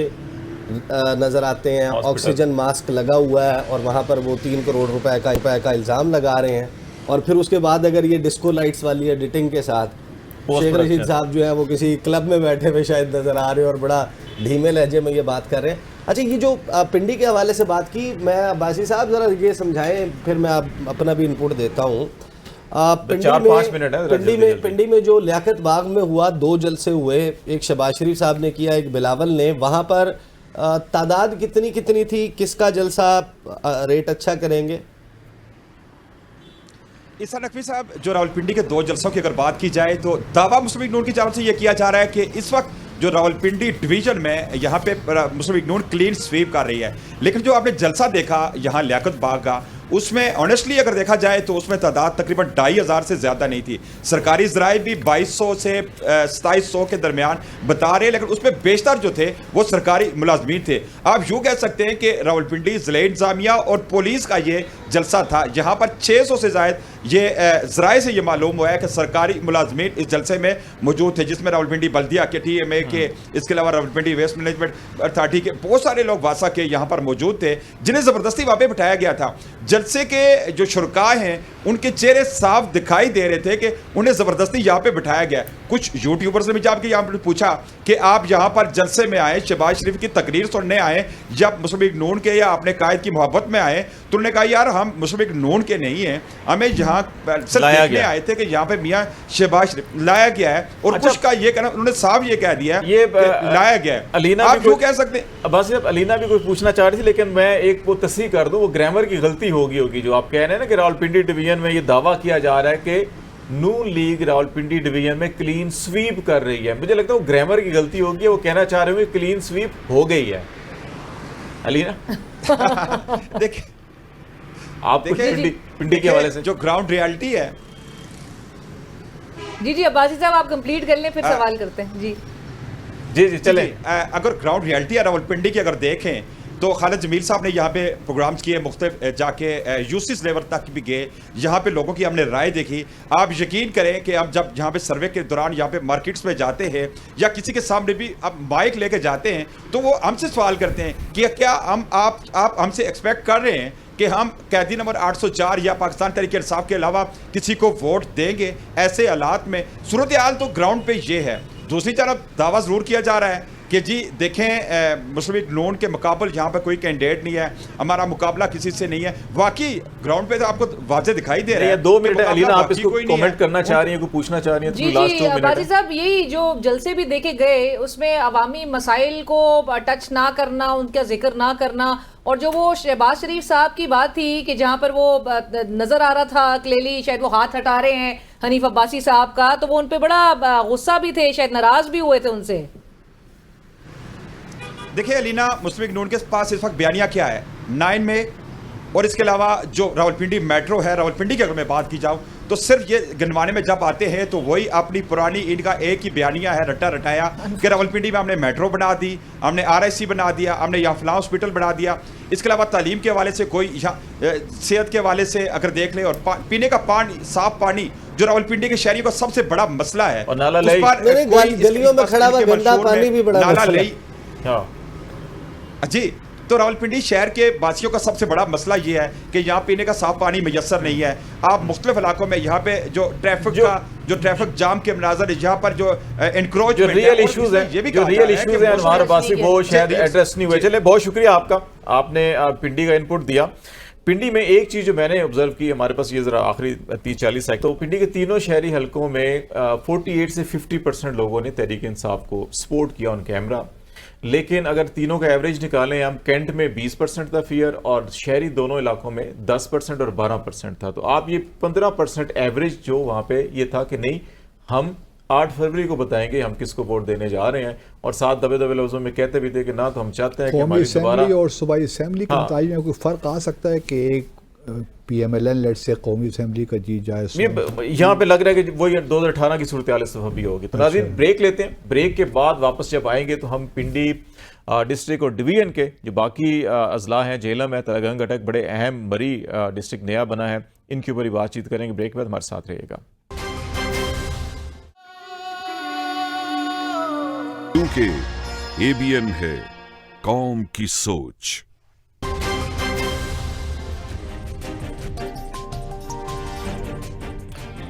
नज़र आते हैं, ऑक्सीजन मास्क लगा हुआ है और वहाँ पर वो 3 करोड़ रुपए का इल्ज़ाम लगा रहे हैं, और फिर उसके बाद अगर ये डिस्को लाइट्स वाली एडिटिंग के साथ शेख रशीद साहब जो है वो किसी क्लब में बैठे हुए शायद नज़र आ रहे हैं और बड़ा धीमे लहजे में ये बात कर रहे हैं। अच्छा, ये जो पिंडी के हवाले से बात की, मैं अब्बासी साहब ज़रा ये समझाएं, फिर मैं अपना भी इनपुट देता हूँ। पिंडी में जो लियाकत बाग में हुआ, 2 जलसे हुए, एक शहबाज शरीफ साहब ने किया, एक बिलावल ने, वहाँ पर तादाद कितनी थी, किसका जलसा रेट अच्छा करेंगे? ईसा नकवी साहब, जो रावलपिंडी के 2 जलसों की अगर बात की जाए तो दावा मुस्लिम लीग नून की जानब से यह किया जा रहा है कि इस वक्त जो रावलपिंडी डिवीजन में यहाँ पे मुस्लिम लीग नून क्लीन स्वीप कर रही है, लेकिन जो आपने जलसा देखा यहाँ लियाकत बाग का, उसमें ऑनेस्टली अगर देखा जाए तो उसमें तादाद तकरीबन 2500 से ज़्यादा नहीं थी। सरकारी ज़राए भी 2200 से 2700 के दरमियान बता रहे हैं, लेकिन उसमें बेशतर जो थे वो सरकारी मुलाजमीन थे। आप यूँ कह सकते हैं कि रावलपिंडी ज़िला इंतज़ामिया और पुलिस का ये जलसा था, जहाँ पर 600 से ज़ायद ये ज़राए से ये मालूम हुआ है कि सरकारी मुलाजमीन इस जलसे में मौजूद थे, जिसमें रावलपिंडी बल्दिया के, TMA के, इसके अलावा रावलपिंडी वेस्ट मैनेजमेंट अथॉरिटी के बहुत सारे लोग वासा के यहाँ पर मौजूद थे, जिन्हें ज़बरदस्ती वहाँ पे बिठाया गया था। जलसे के जो शुरका हैं उनके चेहरे साफ दिखाई दे रहे थे कि उन्हें ज़बरदस्ती यहाँ पे बिठाया गया। कुछ यूट्यूबर्स ने भी जाके यहाँ पर पूछा कि आप यहाँ पर जलसे में आए, शहबाज शरीफ की तकरीर सुनने आए या मुस्लिम लीग नून के या अपने कायद की मोहब्बत में आए? तो उन्होंने कहा यार हम मुस्लिम लीग नून के नहीं हैं, हमें यहाँ सिर्फ देखने आए थे कि यहाँ पे मियाँ शहबाज शरीफ लाया गया है। और अच्छा, कुछ का ये कहना, उन्होंने साफ ये कह दिया ये लाया गया है। अलीना आप क्यों कह सकते हैं? बस अलीना भी कुछ पूछना चाह रही थी, लेकिन मैं एक वो तस्दीक कर दूं, वो ग्रामर की गलती होगी जो आप कह रहे हैं ना कि रावलपिंडी डिवीजन में ये दावा किया जा रहा है कि नून लीग रावलपिंडी डिवीजन में क्लीन स्वीप कर रही है। मुझे लगता है वो ग्रामर की गलती होगी, वो कहना चाह रहे होंगे क्लीन स्वीप हो गई है। अलीना देखिए आप पिंडी के हवाले से जो ग्राउंड रियलिटी है। जी अब्बासी साहब आप कंप्लीट कर लें, फिर सवाल करते हैं। जी चलें। अगर ग्राउंड रियलिटी है रावलपिंडी की अगर देखें तो खालिद जमील साहब ने यहाँ पे प्रोग्राम्स किए, मुख्तलिफ जाके यूसीस लेवल तक भी गए, यहाँ पे लोगों की हमने राय देखी। आप यकीन करें कि हम जब यहाँ पे सर्वे के दौरान यहाँ पे मार्केट्स में जाते हैं या किसी के सामने भी आप माइक लेके जाते हैं तो वो हमसे सवाल करते हैं कि क्या आप हमसे एक्सपेक्ट कर रहे हैं कि हम कैदी नंबर 804 या पाकिस्तान तहरीक इंसाफ के अलावा किसी को वोट देंगे? ऐसे हालात में सूरत हाल तो ग्राउंड पे ये है। दूसरी तरफ दावा ज़रूर किया जा रहा है कि जी देखें मुस्लिम लीग नून के मुकाबले यहाँ पर कोई कैंडिडेट नहीं है, हमारा मुकाबला किसी से नहीं है। वाकई ग्राउंड पे तो आपको वाज़े दिखाई दे रहा है। 2 मिनट अलीना, आप इसको कमेंट करना चाह रही हैं, कुछ पूछना चाह रही हैं? जी अब्बासी साहब, यही जो जलसे भी देखे गए उसमें अवामी मसाइल को टच ना करना, उनका जिक्र ना करना, और जो वो शहबाज शरीफ साहब की बात थी कि जहाँ पर वो नजर आ रहा था क्लियरली शायद वो हाथ हटा रहे हैं हनीफ अब्बासी साहब का, तो वो उन पर बड़ा गुस्सा भी थे, शायद नाराज भी हुए थे उनसे। देखिए अलीना, मुस्लिम लीग नून के पास इस वक्त बयानिया क्या है 9 में, और इसके अलावा जो रावलपिंडी मेट्रो है, रावलपिंडी की अगर मैं बात की जाऊँ तो सिर्फ ये गिनवाने में जब आते हैं तो वही अपनी पुरानी इनका एक ही बयानिया है रटा रटाया कि रावलपिंडी में हमने मेट्रो बना दी, हमने RIC बना दिया, हमने यहाँ फलां हॉस्पिटल बना दिया। इसके अलावा तालीम के हवाले से कोई यहाँ सेहत के हवाले से अगर देख ले, और पीने का पानी, साफ पानी जो रावलपिंडी के शहरियों का सबसे बड़ा मसला है। और नाला गलियों में खड़ा हुआ गंदा पानी भी बड़ा मसला है। जी, तो रावलपिंडी शहर के वासियों का सबसे बड़ा मसला ये है कि यहाँ पीने का साफ पानी मैसर नहीं है। आप मुख्तलिफ इलाकों में यहाँ पे जो ट्रैफिक जाम के मनाजर, यहाँ पर जो एनक्रोचमेंट, रियल इश्यूज हैं, ये भी जो रियल इश्यूज हैं अनवार अब्बासी, वो शायद एड्रेस नहीं हुए। चले, बहुत शुक्रिया आपका, आपने पिंडी का इनपुट दिया। पिंडी में एक चीज़ जो मैंने ऑब्जर्व की, हमारे पास ये ज़रा आखिरी 30-40 सेकंड, तो पिंडी के तीनों शहरी हलकों में 48 से 50% लोगों ने तहरीक इंसाफ को सपोर्ट किया ऑन कैमरा। लेकिन अगर तीनों का एवरेज निकालें हम, कैंट में 20% था फियर और शहरी दोनों इलाकों में 10% और 12% था। तो आप ये 15% एवरेज जो वहाँ पे ये था कि नहीं, हम 8 फरवरी को बताएंगे हम किसको वोट देने जा रहे हैं, और साथ दबे दबे लफ्जों में कहते भी थे कि ना तो हम चाहते हैं कि कौमी हमारी दोबारा असेंबली और सूबाई असेंबली के हाँ। नतीजे में कोई फ़र्क आ सकता है कि एक PMLN लेट से कौमी असेंबली का जीत जाए। यहाँ पे लग रहा है कि वो 2018 की सूरत हाल इस दफा भी होगी। तो नाज़रीन ब्रेक लेते हैं, ब्रेक के बाद वापस जब आएंगे तो हम पिंडी डिस्ट्रिक्ट और डिवीजन के जो बाकी अजला हैं, जेलम है, तलगंग अटक, बड़े अहम मरी डिस्ट्रिक्ट नया बना है, इनके ऊपर ही बातचीत करेंगे। ब्रेक के बाद हमारे साथ रहिएगा। क्योंकि ABN है कौम की सोच।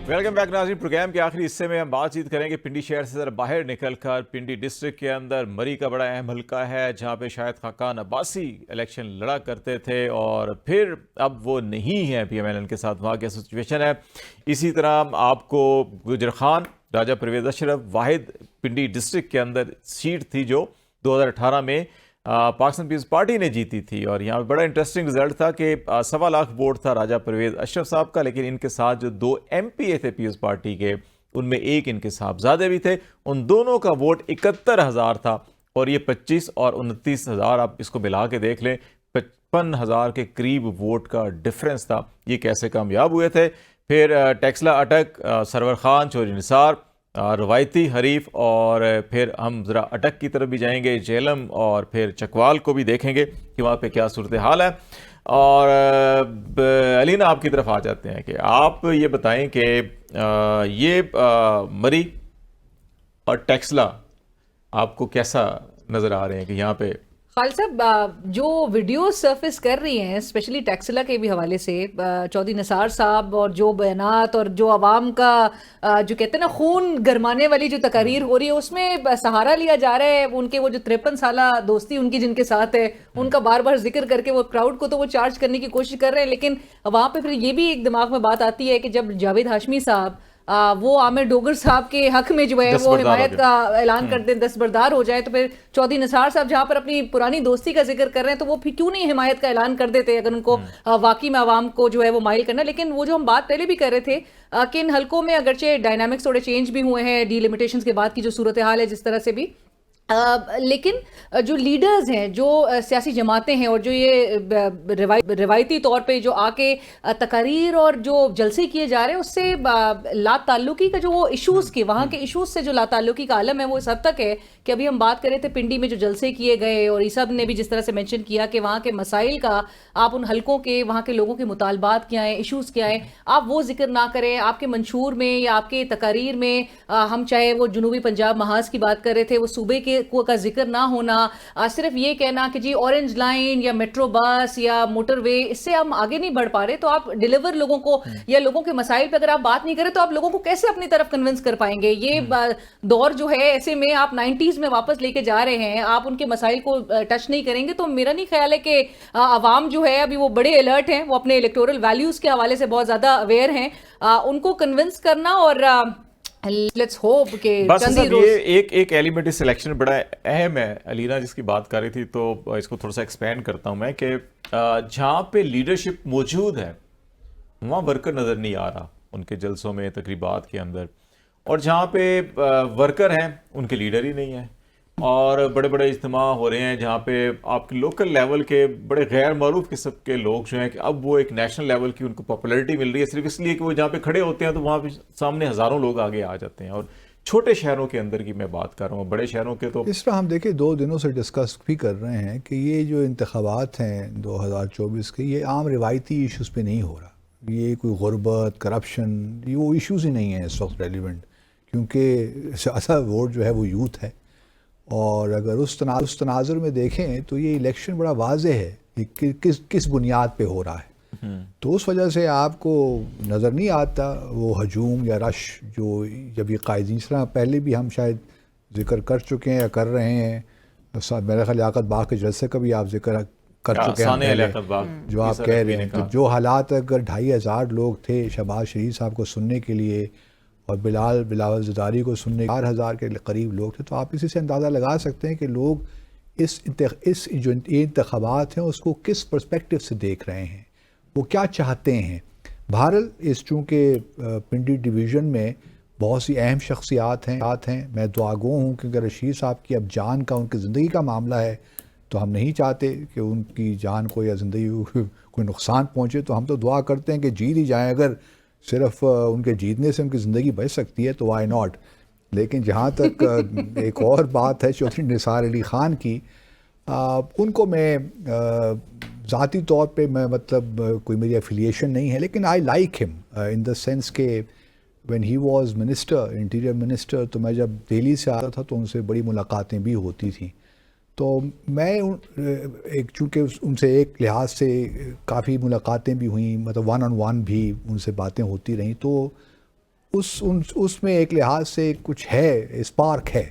वेलकम बैक नाज़रीन। प्रोग्राम के आखिरी हिस्से में हम बातचीत करेंगे पिंडी शहर से ज़रा बाहर निकलकर पिंडी डिस्ट्रिक्ट के अंदर मरी का बड़ा अहम हल्का है, जहाँ पे शायद खाकान अब्बासी इलेक्शन लड़ा करते थे और फिर अब वो नहीं है, PMLN के साथ वहाँ क्या सिचुएशन है। इसी तरह आपको गुजर खान, राजा परवेज़ अशरफ, वाहिद पिंडी डिस्ट्रिक्ट के अंदर सीट थी जो 2018 में पाकिस्तान पीपल्स पार्टी ने जीती थी, और यहाँ पे बड़ा इंटरेस्टिंग रिजल्ट था कि 1.25 लाख वोट था राजा परवेज़ अशरफ साहब का, लेकिन इनके साथ जो 2 MPA थे पीपल्स पार्टी के, उनमें एक इनके साहबजादे भी थे, उन दोनों का वोट 71,000 था, और ये 25 और 29,000 आप इसको मिला के देख लें, 55,000 के करीब वोट का डिफरेंस था। ये कैसे कामयाब हुए थे? फिर टेक्सला अटक, सरवर खान, चोरी निसार, रवायती हरीफ, और फिर हम ज़रा अटक की तरफ भी जाएंगे, जेलम, और फिर चकवाल को भी देखेंगे कि वहाँ पे क्या सूरत हाल है। और अलीना आपकी तरफ आ जाते हैं कि आप ये बताएं कि ये मरी और टेक्सला आपको कैसा नज़र आ रहे हैं कि यहाँ पे खालिद साहब जो वीडियो सरफेस कर रही हैं, स्पेशली टैक्सला के भी हवाले से, चौधरी निसार साहब और जो बयानात और जो आवाम का जो कहते हैं ना खून गरमाने वाली जो तकारीर हो रही है, उसमें सहारा लिया जा रहा है उनके वो जो 53 साला दोस्ती उनकी जिनके साथ है, उनका बार बार जिक्र करके वो क्राउड को तो वो चार्ज करने की कोशिश कर रहे हैं। लेकिन वहाँ पे फिर ये भी एक दिमाग में बात आती है कि जब जावेद हाशमी साहब वो आमिर डोगर साहब के हक में जो है वो हिमायत का ऐलान कर दें, दस्तबरदार हो जाए, तो फिर चौधरी निसार साहब जहां पर अपनी पुरानी दोस्ती का जिक्र कर रहे हैं, तो वो फिर क्यों नहीं हिमायत का ऐलान कर देते अगर उनको वाकई में आवाम को जो है वो माइल करना। लेकिन वो जो हम बात पहले भी कर रहे थे कि इन हलकों में अगरचे डायनामिक्स थोड़े चेंज भी हुए हैं, डीलिमिटेशंस के बाद की जो सूरत हाल है जिस तरह से भी, लेकिन जो लीडर्स हैं, जो सियासी जमातें हैं, और जो ये रिवायती तौर पे जो आके तकारीर और जो जलसे किए जा रहे हैं, उससे लाताल्लुकी का जो वो इश्यूज़ के वहाँ के इश्यूज़ से जो लाताल्लुकी का आलम है वो इस हद तक है कि अभी हम बात कर रहे थे पिंडी में जो जलसे किए गए, और इस सब ने भी जिस तरह से मेंशन किया कि वहाँ के मसाइल का, आप उन हलकों के वहाँ के लोगों के मुतालबात क्या हैं, इश्यूज़ क्या हैं, आप वो जिक्र ना करें। आपके मंशूर में या आपके तकारीर में हम चाहे वो जनूबी पंजाब महाज की बात कर रहे थे, वो सूबे के का जिक्र ना होना, सिर्फ ये कहना कि जी ऑरेंज लाइन या मेट्रो बस या मोटरवे, इससे हम आगे नहीं बढ़ पा रहे। तो आप डिलीवर लोगों को या लोगों के मसाइल पे अगर आप बात नहीं करें तो आप लोगों को कैसे अपनी तरफ कन्विंस कर पाएंगे? ये दौर जो है, ऐसे में आप 90s में वापस लेके जा रहे हैं, आप उनके मसाइल को टच नहीं करेंगे, तो मेरा नहीं ख्याल है कि आवाम जो है अभी वो बड़े अलर्ट हैं, वो अपने इलेक्टोरल वैल्यूज के हवाले से बहुत ज्यादा अवेयर हैं, उनको कन्विंस करना और लेट्स होप के ये एक एलिमेंट इस सिलेक्शन बड़ा अहम है। अलीना जिसकी बात कर रही थी, तो इसको थोड़ा सा एक्सपेंड करता हूं मैं कि जहां पे लीडरशिप मौजूद है वहां वर्कर नजर नहीं आ रहा उनके जलसों में, तकरीबात के अंदर, और जहां पे वर्कर हैं उनके लीडर ही नहीं है, और बड़े बड़े इज्तिमा हो रहे हैं जहाँ पे आपके लोकल लेवल के बड़े गैर मारूफ किस्म के लोग जो हैं कि अब वो एक नेशनल लेवल की उनको पॉपुलैरिटी मिल रही है सिर्फ इसलिए कि वो जहाँ पे खड़े होते हैं तो वहाँ पे सामने हज़ारों लोग आगे आ जाते हैं। और छोटे शहरों के अंदर की मैं बात कर रहा हूँ, बड़े शहरों के तो इस तरह हम देखिए 2 दिनों से डिस्कस भी कर रहे हैं कि ये जो इंतखाबात हैं 2024 के, ये आम रिवायती इशूज़ पे नहीं हो रहा, ये कोई गुर्बत, करप्शन, ये वो इशूज़ ही नहीं है इस वक्त रेलिवेंट, क्योंकि ज़्यादा वोट जो है वो यूथ है। और अगर उस तनाजुर में देखें तो ये इलेक्शन बड़ा वाज़ेह है कि किस बुनियाद पे हो रहा है, तो उस वजह से आपको नज़र नहीं आता वो हजूम या रश जो जब ये कायदीन, जिस तरह पहले भी हम शायद जिक्र कर चुके हैं या कर रहे हैं, मेरे ख्याल लियाकत बाग के जलसे का भी आप जिक्र कर चुके हैं हम सानिया पहले, लियाकत बाग, जो आप तीसरा कह रहे पीने हैं का। कि जो हालात अगर 2500 लोग थे शहबाज शरीफ साहब को सुनने के लिए और बिलावल ज़रदारी को सुनने 4000 के करीब लोग थे, तो आप इसी से अंदाज़ा लगा सकते हैं कि लोग इस जो इंतखाबात हैं उसको किस पर्सपेक्टिव से देख रहे हैं, वो क्या चाहते हैं। बहरहाल इस चूँकि पिंडी डिवीज़न में बहुत सी अहम शख्सियात हैं, मैं दुआगो हूँ कि अगर रशीद साहब की अब जान का, उनकी ज़िंदगी का मामला है तो हम नहीं चाहते कि उनकी जान को या ज़िंदगी को कोई नुकसान पहुँचे, तो हम तो दुआ करते हैं कि जीत ही जाएँ। अगर सिर्फ उनके जीतने से उनकी ज़िंदगी बच सकती है तो वाई नॉट। लेकिन जहाँ तक एक और बात है चौधरी निसार अली ख़ान की, उनको मैं ज़ाती तौर पे मैं मतलब कोई मेरी एफिलिएशन नहीं है, लेकिन I like him in the sense के when he was minister, interior minister, तो मैं जब दिल्ली से आता था तो उनसे बड़ी मुलाकातें भी होती थी। तो मैं एक चूँकि उनसे एक लिहाज से काफ़ी मुलाकातें भी हुई, मतलब 1-on-1 भी उनसे बातें होती रहीं, तो उसमें एक लिहाज से कुछ है, स्पार्क है।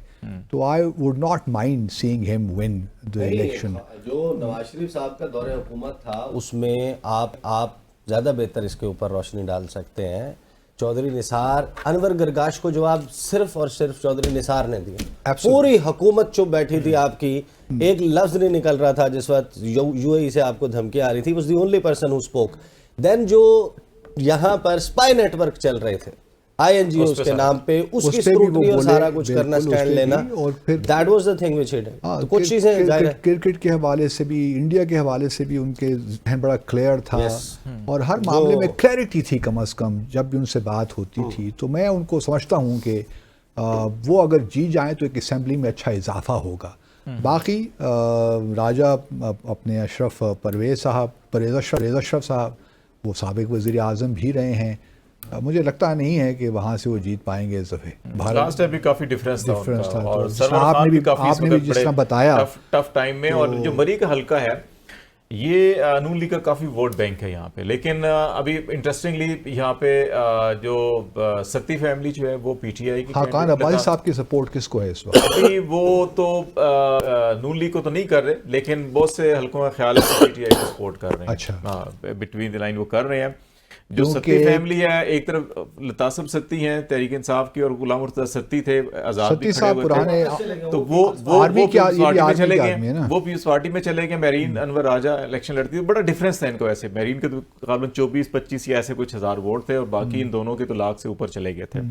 तो I would not mind seeing him win the election. जो नवाज शरीफ साहब का दौरे हुकूमत था उसमें आप ज़्यादा बेहतर इसके ऊपर रोशनी डाल सकते हैं। चौधरी निसार, अनवर गरगाश को जवाब सिर्फ और सिर्फ चौधरी निसार ने दिया। पूरी हुकूमत चुप बैठी थी आपकी, एक लफ्ज नहीं निकल रहा था जिस वक्त यूएई से आपको धमकी आ रही थी। Was the only person who spoke. Then जो यहाँ पर स्पाई नेटवर्क चल रहे थे INGOs के नाम पे, उसकी स्क्रूटनी और सारा कुछ करना, स्टैंड लेना, और फिर that was the thing which he did. तो कुछ चीजें क्रिकेट के हवाले से भी, इंडिया के हवाले से भी उनके जहन बड़ा क्लियर था, और हर मामले में क्लैरिटी थी कम से कम जब भी उनसे बात होती थी। तो मैं उनको समझता हूँ कि वो अगर जी जाएं तो एक असेंबली में अच्छा इजाफा होगा। बाकी राजा अपने अशरफ परवेज़ अशरफ साहब, वो साबिक वज़ीर आज़म भी रहे हैं, मुझे लगता नहीं है कि वहाँ से वो जीत पाएंगे इस दफे। लास्ट टाइम भी काफी डिफरेंस था उनका, और तो आपने भी जिस तरह बताया टफ टाइम में। और जो मरी का हल्का है ये नून लीग का काफी वोट बैंक है यहाँ पे, लेकिन अभी इंटरेस्टिंगली यहाँ पे जो सत्ती फैमिली जो है वो PTI की खाकान अब्बासी साहब की सपोर्ट किसको है इस वक्त? अभी वो तो नून लीग को तो नहीं कर रहे, लेकिन बहुत से हल्कों का ख्याल है PTI को सपोर्ट कर रहे हैं। अच्छा, बिटवीन द लाइन वो कर रहे हैं। जो सत्ती फैमिली है, एक तरफ लतासम सत्ती हैं तहरीक इंसाफ की, और गुलाम मुर्तज़ा सत्ती थे, आजाद भी खड़े हुए थे, तो वो आर्मी पार्टी में चले गए, वो पीपल्स पार्टी में चले गए। मेरीन अनवर राजा इलेक्शन लड़ती थी, बड़ा डिफरेंस था इनको। ऐसे मेरीन के तो तकरीबन 24-25 या ऐसे कुछ हजार वोट थे, और बाकी इन दोनों के तो लाख से ऊपर चले गए थे।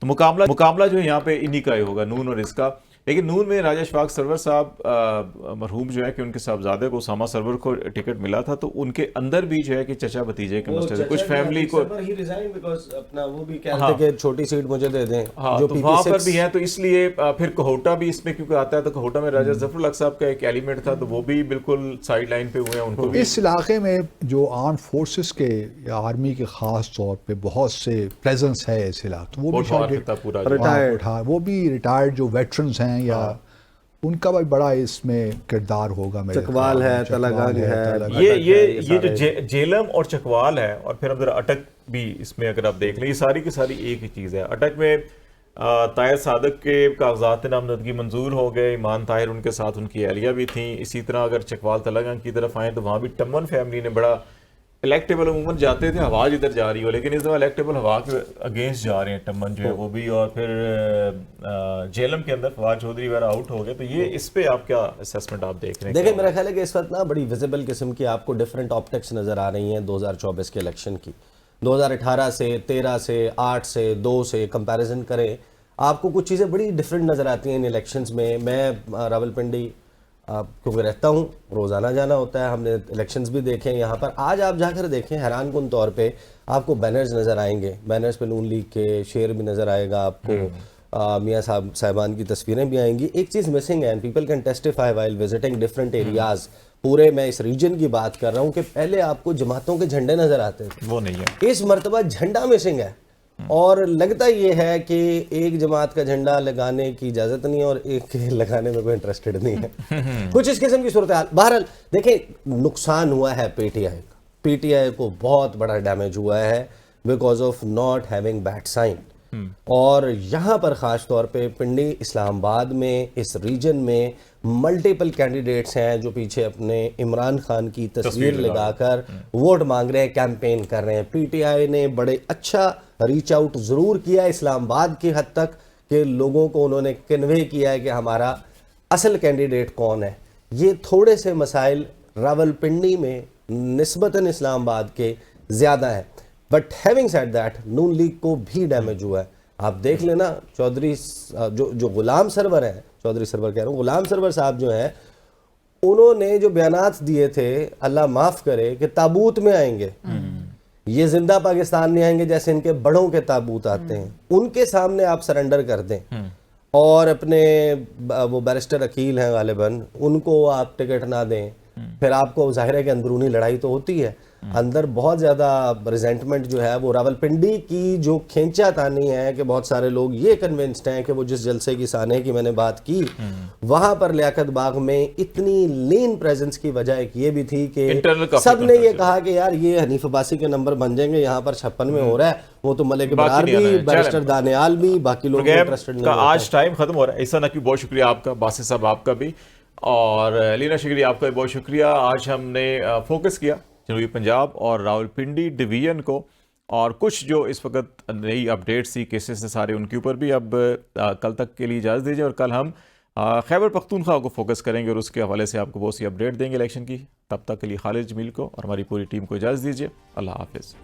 तो मुकाबला जो है यहाँ पे इन्हीं का ही होगा, नून और इसका। लेकिन नून में राजा शफाक सरवर साहब मरहूम जो है कि उनके साहबजादे को, उसामा सरवर को टिकट मिला था, तो उनके अंदर भी जो है कि चचा भतीजे के मसले, कुछ फैमिली को अपना वो भी कहते हैं कि छोटी सीट मुझे दे दें। हाँ, जो तो वहाँ पर भी है, तो इसलिए फिर कोहोटा भी इसमें क्योंकि आता है, तो कोहोटा में राजा जफरुल हक साहब का एक एलिमेंट था, तो वो भी बिल्कुल साइड लाइन पे हुए हैं। उनको इस इलाके में जो आर्म फोर्सेस के या आर्मी के खास तौर पे बहुत से प्रेजेंस है इस इलाके, तो वो भी रिटायर्ड जो वेटरन्स हैं या उनका भी बड़ा इसमें किरदार होगा। चकवाल है, तलागाग है, ये जो जेलम और चकवाल है, और फिर अगर अटक भी इसमें अगर आप देख लें, ये सारी की सारी एक ही चीज़ है। अटक में ताहिर सादक के कागजात नामजदगी मंजूर हो गए, ईमान ताहिर उनके साथ उनकी एहलिया भी थी। इसी तरह अगर चकवाल तलागाग की तरफ आए तो वहाँ भी टम्मन फैमिली ने बड़ा इलेक्टेबल, उमूमन जाते थे आवाज़ इधर जा रही हो, लेकिन इस दफ़ा इलेक्टेबल हवा के अगेंस्ट जा रहे हैं टम्मन जो है वो भी। और फिर जेलम के अंदर फवाद चौधरी वगैरह आउट हो गए। तो ये इस पे आप क्या असेसमेंट आप देख रहे हैं? देखिए, मेरा ख्याल है कि इस वक्त ना बड़ी विजिबल किस्म की आपको डिफरेंट ऑप्टिक्स नज़र आ रही हैं 2024 के इलेक्शन की। 2018 से, 13 से, 8 से, 2 से कंपैरिजन करें, आपको कुछ चीज़ें बड़ी डिफरेंट नज़र आती हैं इन इलेक्शंस में। मैं रावलपिंडी क्योंकि रहता हूँ, रोज़ाना जाना होता है, हमने इलेक्शंस भी देखे हैं यहाँ पर। आज आप जाकर देखें, हैरान कुन तौर पे आपको बैनर्स नज़र आएंगे, बैनर्स पे नून लीग के शेर भी नज़र आएगा आपको, मियाँ साहबान की तस्वीरें भी आएंगी। एक चीज़ मिसिंग है, people can testify while visiting different areas, पूरे मैं इस रीजन की बात कर रहा हूँ कि पहले आपको जमातों के झंडे नज़र आते थे, वो नहीं है। इस मरतबा झंडा मिसिंग है, और लगता ये है कि एक जमात का झंडा लगाने की इजाज़त नहीं है और एक लगाने में कोई इंटरेस्टेड नहीं है। कुछ इस किस्म की सूरत हाल। बहरहाल देखें, नुकसान हुआ है PTI को बहुत बड़ा डैमेज हुआ है because of not having bad sign. और यहाँ पर ख़ास तौर पे पिंडी इस्लामाबाद में इस रीजन में मल्टीपल कैंडिडेट्स हैं जो पीछे अपने इमरान खान की तस्वीर लगाकर वोट मांग रहे हैं, कैंपेन कर रहे हैं। पीटीआई ने बड़े अच्छा रीच आउट ज़रूर किया इस्लामाबाद की हद तक कि लोगों को उन्होंने कन्वे किया है कि हमारा असल कैंडिडेट कौन है। ये थोड़े से मसाइल रावलपिंडी में निस्बतन इस्लामाबाद के ज़्यादा है, but having said that Noon league को भी डैमेज हुआ है। आप देख लेना चौधरी जो गुलाम सरवर है, चौधरी सरवर कह रहा हूँ, गुलाम सरवर साहब जो हैं उन्होंने जो बयानात दिए थे, अल्लाह माफ़ करे, कि ताबूत में आएंगे, ये जिंदा पाकिस्तान नहीं आएंगे जैसे इनके बड़ों के ताबूत आते हैं, उनके सामने आप सरेंडर कर दें और अपने वो बैरिस्टर अकील हैं गालिबन, उनको आप टिकट ना दें, फिर आपको जाहिर है कि अंदरूनी लड़ाई तो होती है, अंदर बहुत ज़्यादा रिजेंटमेंट जो है वो रावलपिंडी की जो खींचातानी है कि बहुत सारे लोग ये कन्विंस्ड हैं कि वो जिस जलसे की साने की मैंने बात की वहाँ पर लियाकत बाग में इतनी लीन प्रेजेंस की वजह एक ये भी थी कि सब ने ये कहा कि यार ये हनीफ अब्बासी के नंबर बन जाएंगे, यहाँ पर 56 में हो रहा है, वो तो मलिक बरार भी, बैरिस्टर दानियाल भी, बाकी लोग इंटरेस्टेड नहीं। आज टाइम खत्म हो रहा है। ईसा नकवी बहुत शुक्रिया आपका, बासित साहब आपका भी, और लीना शिगरी आपका भी बहुत शुक्रिया। आज हमने फोकस किया जनूबी पंजाब और रावलपिंडी डिवीजन को, और कुछ जो इस वक्त नई अपडेट्स थी केसेस से सारे उनके ऊपर भी अब कल तक के लिए इजाज़त दीजिए, और कल हम खैबर पख्तूनख्वा को फोकस करेंगे और उसके हवाले से आपको बहुत सी अपडेट देंगे इलेक्शन की। तब तक के लिए खालिद जमील को और हमारी पूरी टीम को इजाज़त दीजिए। अल्लाह हाफिज़।